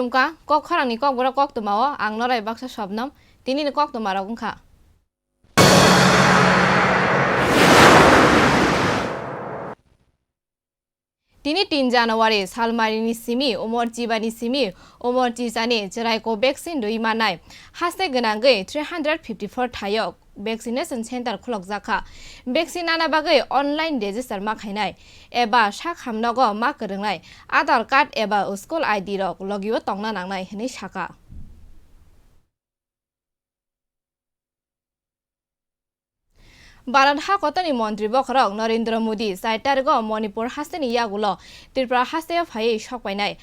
Welcome ka kok kharang ni kok bora kok tuma ang norai baksa Sabnam tini ni kok tuma ragung kha Tini 3 January salmari ni simi umor jibani simi umor jizani jerai ko vaccine dui manai haste ganangai 354 thayok vaccination center khulok jakha vaccine ana bagai online register ma khainai eba sak hamnogo ma krengnai Aadhaar card eba school ID rok logiyo tongna nangnai hini saka Barat hakotani mantri bokrok Narendra Modi saitargo Manipur hasteni yagulo Tripura haste phai shokpainai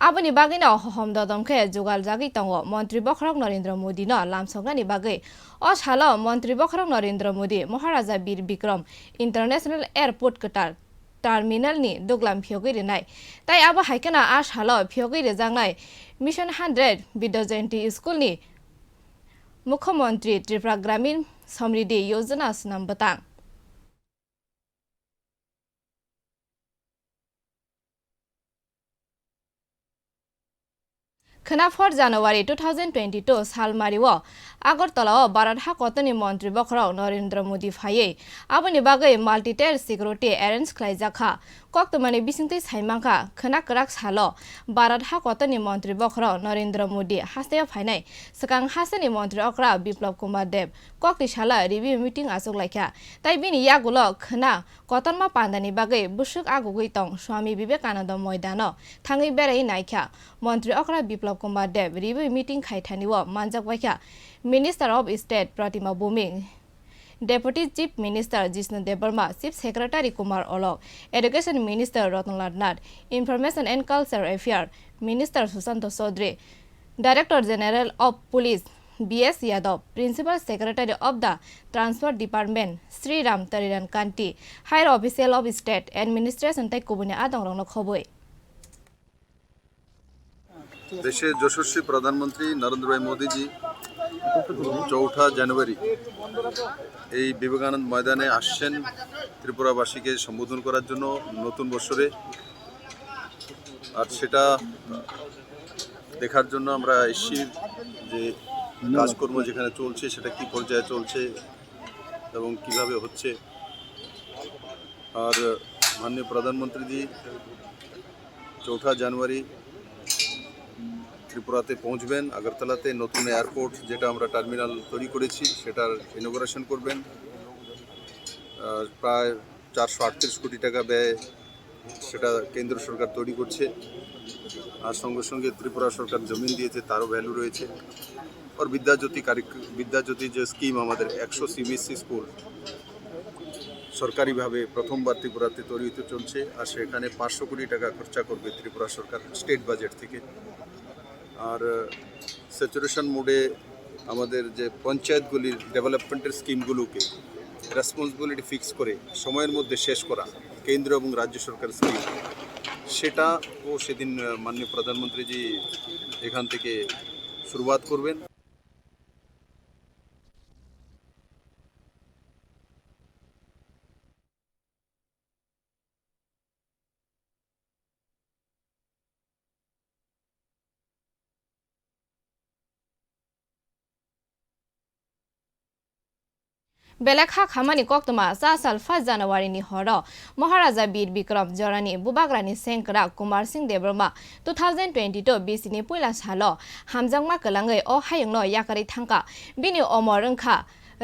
Aboni bagina hom dodamke jugal jagi tongo mantri bokrok Narendra Modi no lamsognani bagai o salo mantri bokrok Narendra Modi Maharaja Bir Bikram International Airport katar terminal ni doglam phiogoi renai tai abo haikena a salo phiogoi rejangnai Mission 100 Bidyajanti School ni Mukhyamantri Tripura Gramin Samriddhi Yojana Snam Batang Khana 4 January 2022 salmariwo Agartala Barat hakotani mantri bokrok Narendra Modi phaiye aboni bagai multi-tier security arrange khlaijakha koktomani bisingtei saimangkha khana krak salo Barat hakotani mantri bokrok Narendra Modi haste phainai sakang hasani mantri okra Biplab Kumar Dev kokti sala review meeting asok laikha tai bini yagulo khana kotanma pandani bagai busuk agugui tong Swami Vivekananda moidano thangai berai naikha mantri okra Biplab Kumar Dev review meeting khaithaniwo manjak waikha Minister of State Pratima Bhuming Deputy Chief Minister Jishnu Debbarma Chief Secretary Kumar Olok Education Minister Ratnlal Nath Information and Culture Affairs Minister Susanto Chaudhary Director General of Police B.S. Yadav Principal Secretary of the Transport Department Sri Ram Tariran Kanti Higher Official of State Administration Tai Kubune Adongrong Khoboi দেশের যশস্বী প্রধানমন্ত্রী নরেন্দ্র ভাই মোদীজি 4 জানুয়ারি এই বিবেকানন্দ ময়দানে আসছেন ত্রিপুরাবাসীকে সম্বোধন করার জন্য নতুন বছরে আর সেটা দেখার জন্য আমরা এসেছি যে কাজকর্ম যেখানে চলছে সেটা কি পর্যায়ে চলছে এবং কিভাবে হচ্ছে আর মাননীয় প্রধানমন্ত্রীজি 4 জানুয়ারি ত্রিপুরাতে পৌঁছবেন আগরতলাতে নতুন এয়ারপোর্ট যেটা আমরা টার্মিনাল তৈরি করেছি সেটার ইনোগ্রেশন করবেন প্রায় 438 কোটি টাকা ব্যয় সেটা কেন্দ্র সরকার তৈরি করছে আর সঙ্গে সঙ্গে ত্রিপুরা সরকার জমি দিয়েছে তারও ভ্যালু রয়েছে আর বিদ্যাজ্যোতি যে স্কিম আমাদের 100 সিবিএসসি স্কুল সরকারিভাবে প্রথমবার ত্রিপুরাতে তৈরি হতে চলছে আর সেখানে 500 কোটি টাকা খরচা করবে ত্রিপুরা সরকার স্টেট বাজেট থেকে আর স্যাচুরেশন মোডে আমাদের যে পঞ্চায়েতগুলির ডেভেলপমেন্টের স্কিমগুলোকে রেসপন্সিবিলিটি ফিক্স করে সময়ের মধ্যে শেষ করা কেন্দ্র এবং রাজ্য সরকার স্কিম সেটাও সেদিন মাননীয় প্রধানমন্ত্রীজি এখান থেকে শুরুয়াত করবেন Belakha khamani koktoma sal 1 January ni horo Maharaja Bir Bikram Jorani Bubagrani Senkra Kumar Singh Debbarma 2022 BC ni puila salo hamjangma kalangai o hayangno yakari thangka bini omorungkha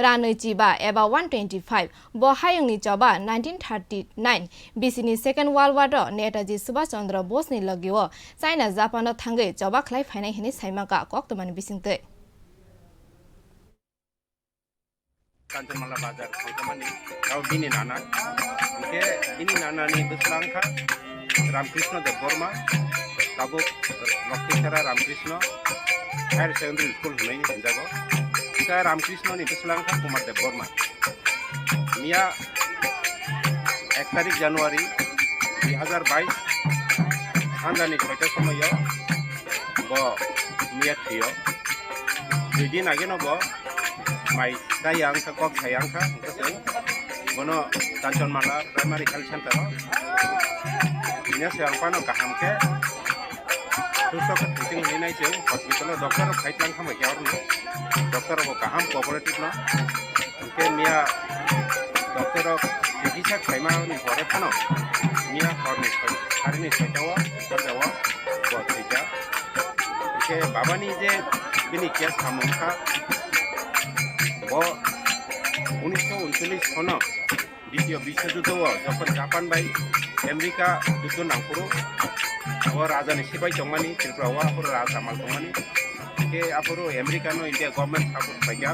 Ranui Chiba eba 125 bo hayangni choba 1939 BC ni Second World War Netaji Subhash Chandra Bose ni logiwo China Japan no thangai choba khlai phainai hini saimaka koktomani bisingte Kanjamala Bazar, Kanjamani, Kau Bini Nana, Bini Nana ni Beslangka, Ramkrishna Debbarma, Kabuk Lokeshwara Ramkrishna, Higher Secondary School Hunai Jago, Ika Ramkrishna ni Beslangka Kumar Debbarma. Mia 1 January 2022, Andani Kota Somoyo, Bo Mia Tio, Judin Ageno Bo. Mai sayang ka kok sayang ka kasi bono Kanjamala Primary Health Center nya sayang pano kaham ke सुस्त'खौ जों हैनायजों हस्पिटालाव doctor फाइटलां खामाखै आरो doctor गाहाम cooperative न ओंखे मिया doctor चिकित्सा खायमानि हरे फानो मिया हरनि सयटाव सरजाव थैजा ओंखे बाबानि जे बिनि case सामुखा ब 1939 सनो द्वितीय विश्वयुद्धआव যখন জাপান बाय আমেরিকা যুদ্ধ নাंगुरो व राजानि सिपाही दंमानि त्रिपुराव आफोर राजा माल दंमानि के आफोर आमेरिकानो इंडिया गवर्नमेंट सापोर्ट पाइया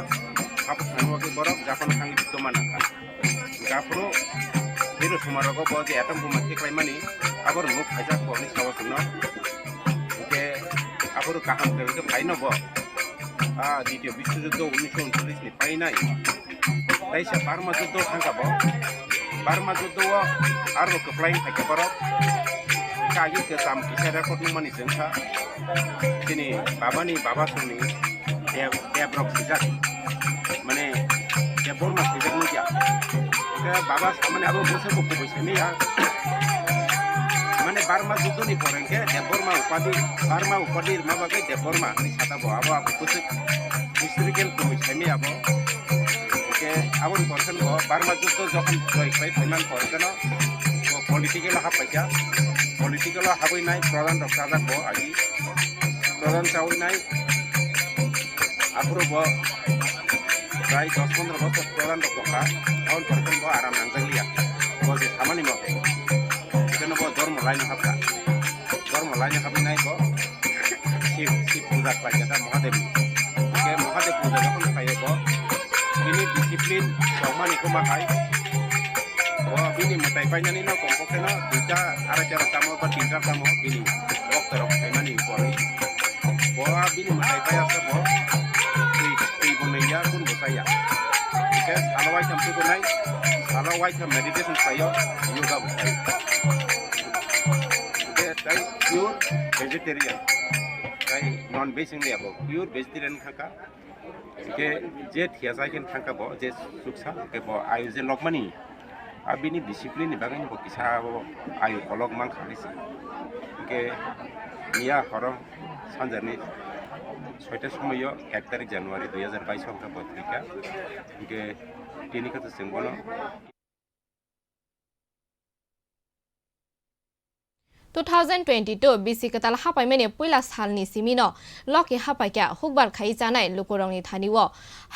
सापोर्ट खालामवाखै बरफ जापान थांनि बिद्यमान नाखा गाफोर बिरो समारगो ब जे एटम बम खेख्लायमानि आफोर मुख फाइजा खनि सावसनो के आफोर काहाम के फाइनो ब द्वितीय विश्वयुद्ध 1939 नि फाइनाय ताइसा बार्मा युद्ध थांगाब बार्मा युद्धआव आरो कप्लाइन फाइका बरफ कागी के ताम किसा रेकर्ड नुमानि जोंखा दिनै बाबानि बाबा समनि देबरक सिजाक माने देबरमा सिजाक नुजा के बाबा सामने आबो बोसोर बको बैसोनिया माने बार्मा युद्धनि परेंके देबरमा उपाधि माबाके देबरमा नि साताबो आबो बोसोर हिस्टोरिकल बैसोनि आबो के आबो पर्सन को बार्मा युद्ध जखन जय फाइनाल परेगनो पलिटिकल हापाइका पलिटिकल हाबैनाय प्रधान रक्षाजाक ब आगि प्रधान चावैनाय आफुरो ब प्राय 10-15 बছর प्रधान रक्षका टाउन पर्सन ब आराम नांजालिया ब जे खामानि मावो एखाने ब धर्म लायनो हाबैनाय ब शिव पूजा खालामजा महादेव के महादेव पूजा जखन खायो ब बिनि डिसिप्लिन खामानिखौ माहाय बिनि मताय बायनानै न कमपक्षे दुइटा आरायटा तामो बा तिनटा तामो बिनि डक्टरक खायमानि परै बआ बिनि मताय बायासो ब दै बनैया गुन बसाया के सालावाय थामसो गनाय सालावाय थाम मेडिटेशन खायो योगा बसाय के ताई प्योर वेजिटेरियन ताई नन वेज इंडिया ब प्योर वेजिटेरियन खाका के जे थियाजायन खाका ब जे सुखसा के ब आयु जे लकमानि बिनि डिसिप्लिन बागै निबो किसा आयु कलक मान खालिसि के मिया हर सानजानि 6टा समय 1 तारिख जानुवारि 2022 अंका पत्रिका के तिनि कथा जोंबनो 2022 बिसि कताल हापाइमेनि पहिला सालनि सिमिनो लके हापाइका हुकबार खाइ जानाय लुकुरंनि थानिव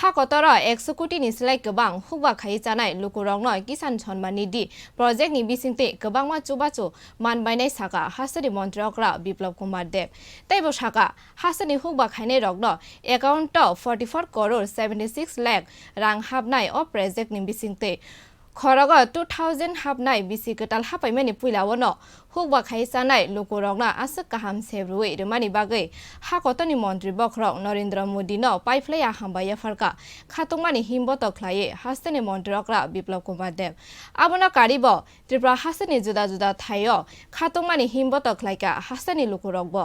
हाकतर 100 कोटिनि सिलाय गोबां हुकबार खाइ जानाय लुकुरंनो किसान सन्मान निधि प्रोजेक्टनि बिसिंते गोबांमा चुबाचु मानबायनाय साका हासरि मन्त्री अग्रा बिप्लब कुमार देव तैबो साका हासनि हुकबार खाइनाय रगनो एकाउन्ट 44 करोड़ 76 लाख रां हाबनाय अ प्रोजेक्टनि बिसिंते खरग 2000 हाबनाय बिसि कताल हापाइमेनि पहिलावनो हुकबा खाइ जानाय लुकुरंना आसक काहाम सेब्रुइ रमानि बागै हाकतनि मन्त्री बख्रक नरेन्द्र मोदी न पाइफ्लाया हामबाया फरका खातुंमानि हिमबत ख्लाये हासनि मन्त्री अग्रा बिप्लब कुमार देव आबना कारिब त्रिपुरा हासनि जुदा जुदा थायो खातुंमानि हिमबत ख्लायका हासनि लुकुरक ब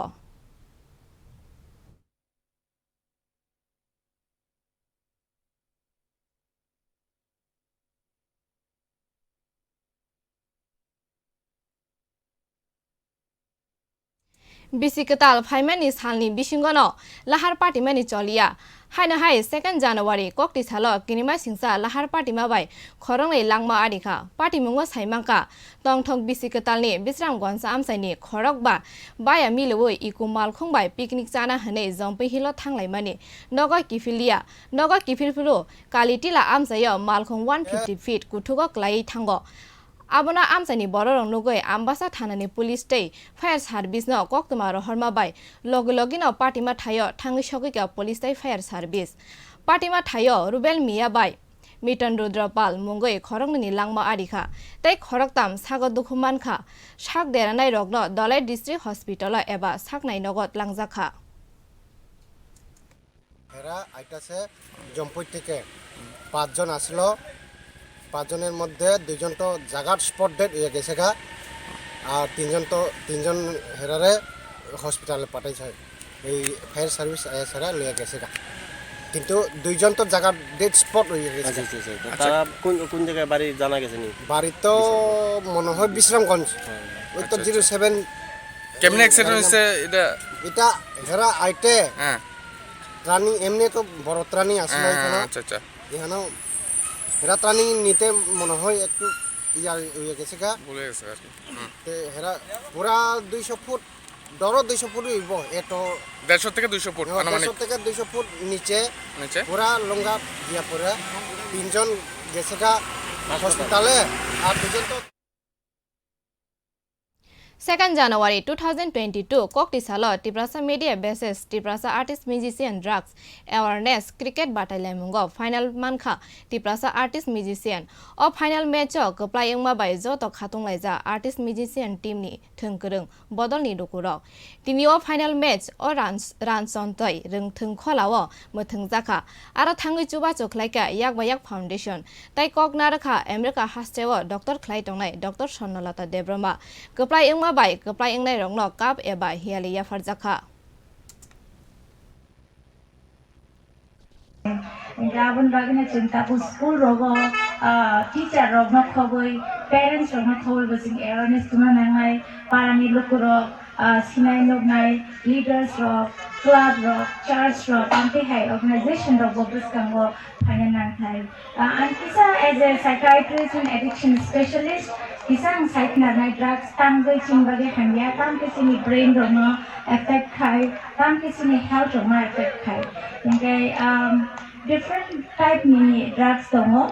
बिसि कताल फाइमानि सालनि बिसिंगनो लाहार पार्टीमानि चलिया हायना हाय 2 जानुवारि कक्ति साल किनिमा सिंसा लाहार पार्टीमा बाय खरंलै लांमा आरिखा पार्टी मुंगो साइमांका तंथक बिसि कतालनि बिस्राम गनसा आमसाइनि खरक बा बाया मिलवै इकु मालखं बाय पिकनिक जाना हनै जम्पै हिलो थांलायमानि नग किफिलफुरु कालिटिला आमसायो मालखं 150 फीट कुथुगो क्लायै थांगो आबना आमसानि बररं नुगै आम्बासा थानानि पुलिस तै फायर सार्भिस न कोक्तमा रहरमा बाय लगि न पार्टीमा थायो थांगै सगैका पुलिस तै फायर सार्भिस पार्टीमा थायो रुबेल मिया बाय मिटन रुद्रपाल मुंगै खरंनि लांमा आरिखा तै खरकताम सागो दुखुमानखा साग देरानाय रगनो दलाय डिस्ट्रिक्ट हस्पिटाल एबा सागनाय नगद लांजाखा এরা আইতাছে জম্পই থেকে 5 জন আসলো 5 জনের মধ্যে 2 জন তো জায়গার স্পট ডেড হয়ে গেছে গা আর 3 জন হেরারে হসপিটালে পাঠাইছে এই ফায়ার সার্ভিস এসরা লয়ে গেছে গা কিন্তু 2 জন তো জায়গার ডেড স্পট হয়ে গেছে তারা কোন জায়গায় বাড়ি জানা গেছে নি বাড়ি তো মনে হয় বিশ্রামগঞ্জ ওই তো 07 কেমনে অ্যাক্সিডেন্ট হইছে এটা এটা হেরা আইতে হ্যাঁ ট্রানি এমনি তো বড় ট্রানি আসলো এখানে আচ্ছা আচ্ছা এখানে হেরা ট্রানি নিতে মনে হয় একটু ইয়ে গেছে গা ভুলে গেছে আর কি তে হেরা পুরা 200 ফুট ডরো 200 ফুট হইব এটো 150 থেকে 200 ফুট আনুমানিক 150 থেকে 200 ফুট নিচে নিচে পুরা লঙ্গা দিয়া পরে তিনজন গেছে গা হসপিটালে আর দুজন তো 2nd January 2022 Koktisalo Tiprasa Media Basis Tiprasa Artist Musician Drugs Awareness Cricket Batailamungo Final Mankha Tiprasa Artist Musician O Final Match Keplai Engma Bai Joto Khatung Laija Artist Musician Team ni Thungkurung Bodol ni Dukuro Tini O Final Match O Ranson Toy Rung Thung Kholawo Muthung Zaka Ara Thangi Chuba Choklaika Yak Bayak Foundation Tai Kok Naraka America Hastewo Dr. Claytonai Dr. Sonolata Debbarma Keplai Engma Bai keplai engnai rong no kap eba hialia farjaka Gabon bagina cinta ku school rogo teacher rogo khoboi parents rogo khoboi basing awareness tuma nangai parani lokuro sinai nognai leaders rogo club rogo church rogo anti hai organization rogo buskango phane nangai and kisa as a psychiatrist and addiction specialist kisang site nangai drugs tanggoi chimbage hangya tam kisini brain rogo affect khai tam kisini health rogo affect khai ingai different type ni drugs dongo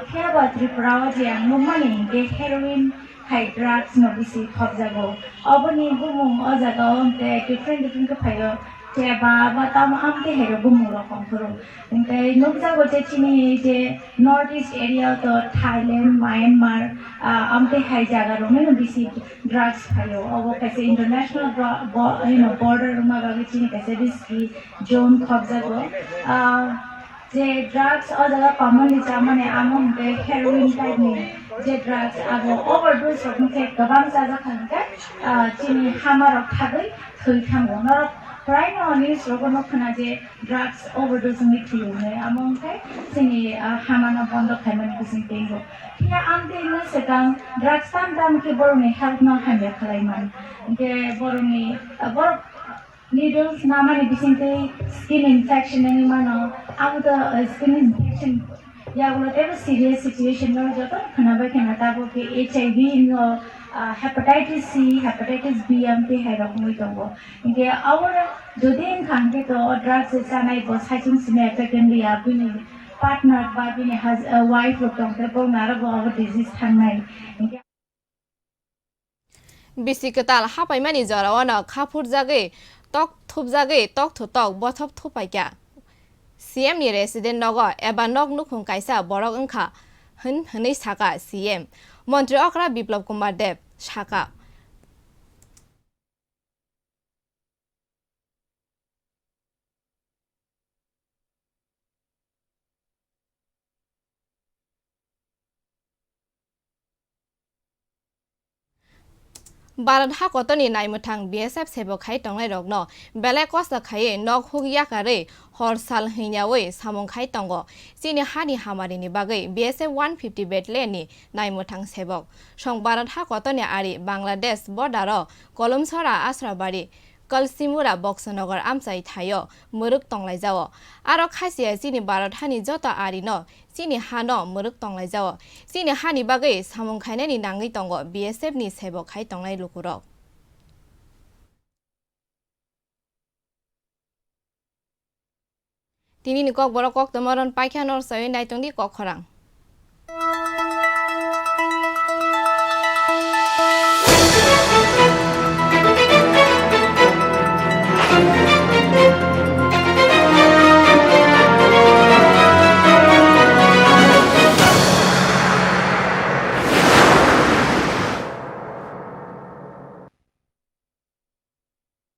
kya ba tripura je mumani ge heroin high drugs no bisi khobjago oboni gumum ojaga onte different ka phayo te ba tam amte hero gumum rokom khoro inte nokjago je chini je north east area to Thailand Myanmar amte high jaga ro no bisi drugs phayo obo kaise international border ma ga chini kaise risky zone khobjago যে drugs অজাগা commonly মানে আমতে heroin type নি যে drugs আবো overdose রকমকে गोबां जाजाखांगा চিনি হামারক থাগৈ থৈ থামো নরক প্রায় নিউজ রকম খনা যে ড্রাগস ওভারডোজ নি থিউনে আমতে চিনি হামানো বন্ধ খাইমান কুসিং তেগো তিয়া আমতে নো সেটাং ড্রাগস তাম কে বড়নি হেলথ না হামে খালাইমান যে বড়নি বড় needles namani bisinte skin infection ani mano abu the skin infection ya gulo te serious situation no joto khana ba khana ta bo ke HIV no hepatitis C hepatitis B amte hai rokomoi tongo inde our jodi khangke to drugs sanai bo saiching sine effect ya bini partner ba bini has a wife rokong te bo nara bo disease thangnai Bisikatal hapaimani jarawana khapur jage tok thup jage tok thutok bothop thupaika CM ni resident nogo eba nok nukhung kaisa borok angkha hनै saka CM Mantri Okra Biplab Kumar Deb Saka Barat ha kotoni naimutang BSF sebok khai tonglai rokno bele kosa khaye nok hugia kare hor sal hinyawe samong khai tongo chini hani hamari ni bagai BSF 150 battalion ni naimutang sebok song barat ha kotoni ari Bangladesh bordaro kolomsora asrabari Kalsimura Boxonogar Amsai Thayo Muruk Tonglai Jao Aro Khasia Chini Barat Hani Jota Ari no Chini Hano Muruk Tonglai Jao Chini Hani Bagai Samung Khainani Nangi Tongo BSF ni Sebo Khai Tonglai Lukuro Tini ni KOKBOROK KOKTWMA ron paikhanor sawi naitongdi kokhorang